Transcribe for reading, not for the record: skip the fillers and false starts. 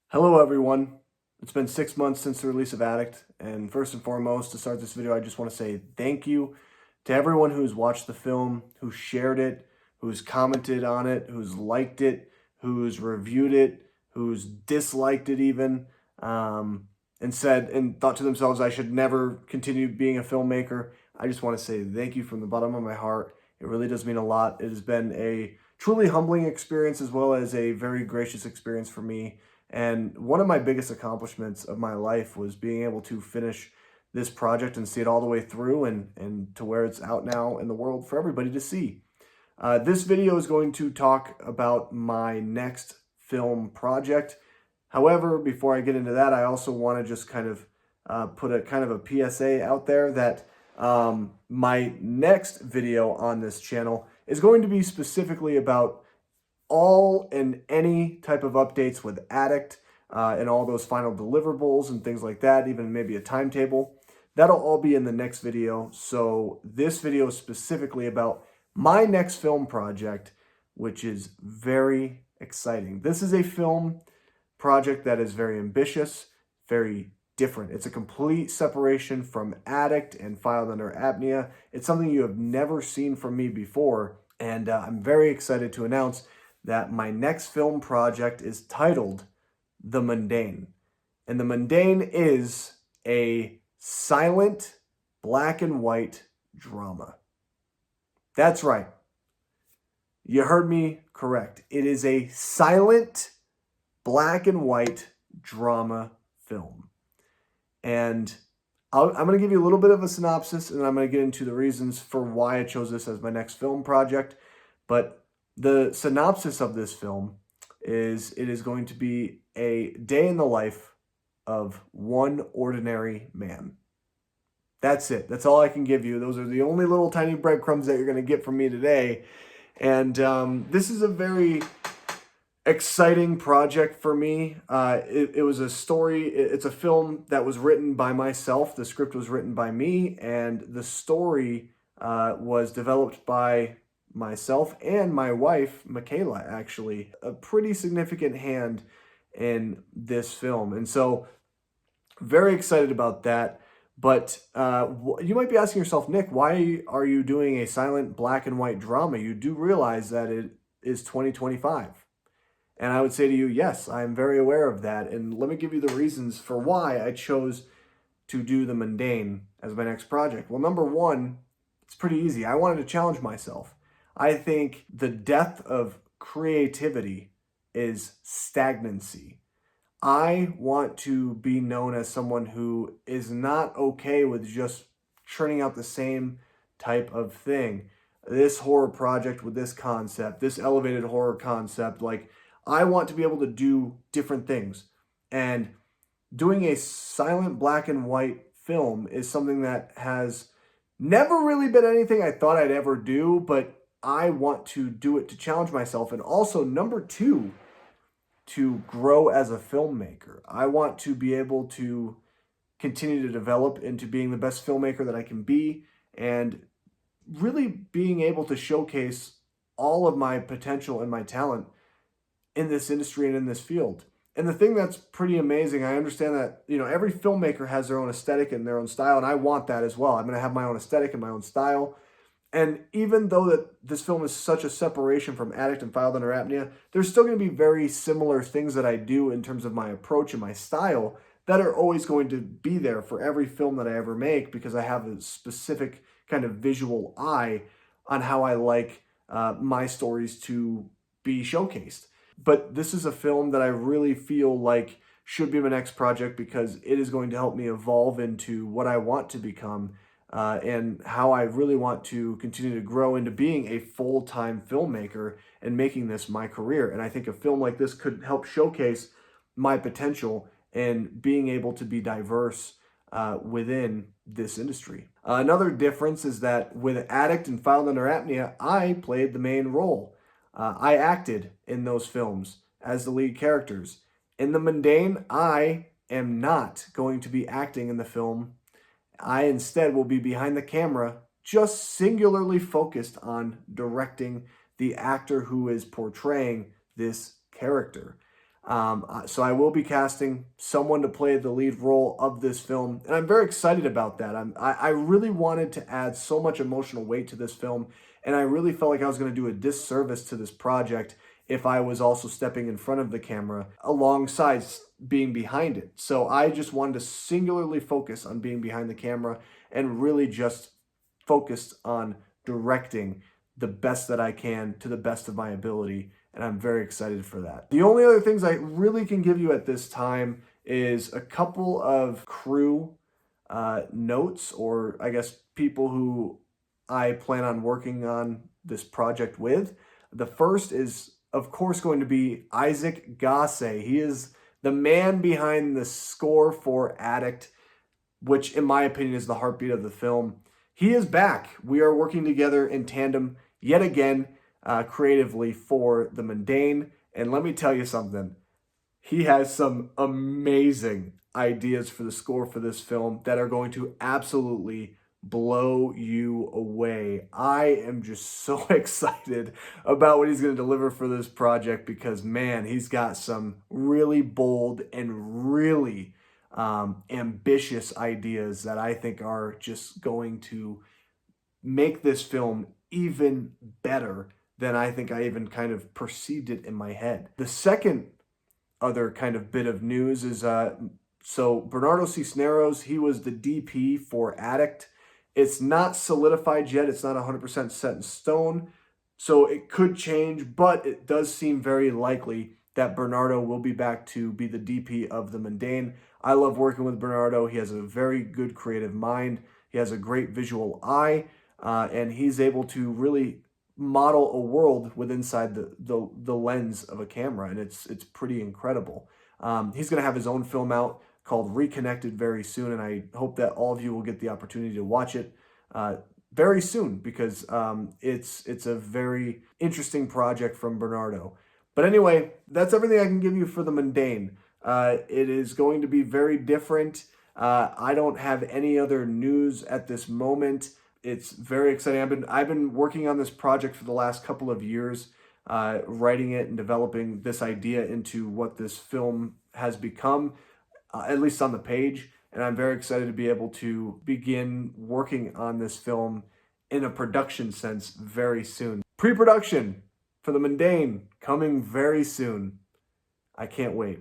Hello everyone. It's been 6 months since the release of Addict, and first and foremost, to start this video, I just want to say thank you to everyone who's watched the film, who shared it, who's commented on it, who's liked it, who's reviewed it, who's disliked it even, and said and thought to themselves, I should never continue being a filmmaker. I just want to say thank you from the bottom of my heart. It really does mean a lot. It has been a truly humbling experience as well as a very gracious experience for me. And one of my biggest accomplishments of my life was being able to finish this project and see it all the way through and to where it's out now in the world for everybody to see. This video is going to talk about my next film project. However, before I get into that, I also want to just kind of put a kind of a PSA out there that my next video on this channel is going to be specifically about all and any type of updates with Addict and all those final deliverables and things like that, even maybe a timetable. That'll all be in the next video. So this video is specifically about my next film project, which is very exciting. This is a film project that is very ambitious, very different. It's a complete separation from Addict and Filed Under Apnea. It's something you have never seen from me before, and I'm very excited to announce that my next film project is titled The Mundane. And The Mundane is a silent black and white drama. That's right. You heard me correct. It is a silent black and white drama film. And I'm going to give you a little bit of a synopsis, and I'm going to get into the reasons for why I chose this as my next film project. But the synopsis of this film is it is going to be a day in the life of one ordinary man. That's it. That's all I can give you. Those are the only little tiny breadcrumbs that you're going to get from me today. And this is a very exciting project for me. It was a story. It's a film that was written by myself. The script was written by me, and the story was developed by myself and my wife, Michaela, actually. A pretty significant hand in this film. And so, very excited about that. But you might be asking yourself, Nick, why are you doing a silent black and white drama? You do realize that it is 2025. And I would say to you, yes, I'm very aware of that. And let me give you the reasons for why I chose to do The Mundane as my next project. Well, number one, it's pretty easy. I wanted to challenge myself. I think the death of creativity is stagnancy. I want to be known as someone who is not okay with just churning out the same type of thing. This horror project with this concept, this elevated horror concept, like I want to be able to do different things. And doing a silent black and white film is something that has never really been anything I thought I'd ever do, but I want to do it to challenge myself. And also, number two, to grow as a filmmaker. I want to be able to continue to develop into being the best filmmaker that I can be and really being able to showcase all of my potential and my talent in this industry and in this field. And the thing that's pretty amazing, I understand that, every filmmaker has their own aesthetic and their own style, and I want that as well. I'm going to have my own aesthetic and my own style. And even though that this film is such a separation from Addict and Filed Under Apnea, there's still going to be very similar things that I do in terms of my approach and my style that are always going to be there for every film that I ever make, because I have a specific kind of visual eye on how I like my stories to be showcased. But this is a film that I really feel like should be my next project, because it is going to help me evolve into what I want to become and how I really want to continue to grow into being a full-time filmmaker and making this my career. And I think a film like this could help showcase my potential and being able to be diverse within this industry. Another difference is that with Addict and Filed Under Apnea, I played the main role. I acted in those films as the lead characters. In The Mundane, I am not going to be acting in the film. I instead will be behind the camera, just singularly focused on directing the actor who is portraying this character. So I will be casting someone to play the lead role of this film, and I'm very excited about that. I really wanted to add so much emotional weight to this film, and I really felt like I was going to do a disservice to this project if I was also stepping in front of the camera alongside being behind it. So I just wanted to singularly focus on being behind the camera and really just focused on directing the best that I can to the best of my ability, and I'm very excited for that. The only other things I really can give you at this time is a couple of crew notes, or I guess people who I plan on working on this project with. The first is, of course, going to be Isaac Gasse. He is the man behind the score for Addict, which in my opinion is the heartbeat of the film. He is back. We are working together in tandem yet again, creatively for the Mundane. And let me tell you something. He has some amazing ideas for the score for this film that are going to absolutely blow you away. I am just so excited about what he's going to deliver for this project because, man, he's got some really bold and really ambitious ideas that I think are just going to make this film even better than I think I even kind of perceived it in my head. The second other kind of bit of news is so Bernardo Cisneros, he was the DP for Addict. It's not solidified yet. It's not 100% set in stone. So it could change, but it does seem very likely that Bernardo will be back to be the DP of the Mundane. I love working with Bernardo. He has a very good creative mind. He has a great visual eye, and he's able to really model a world with inside the lens of a camera, and it's pretty incredible. He's going to have his own film out called Reconnected very soon, and I hope that all of you will get the opportunity to watch it very soon because it's a very interesting project from Bernardo. But anyway, that's everything I can give you for the Mundane. It is going to be very different. I don't have any other news at this moment. It's very exciting. I've been working on this project for the last couple of years, writing it and developing this idea into what this film has become, at least on the page. And I'm very excited to be able to begin working on this film in a production sense very soon. Pre-production for the Mundane coming very soon. I can't wait.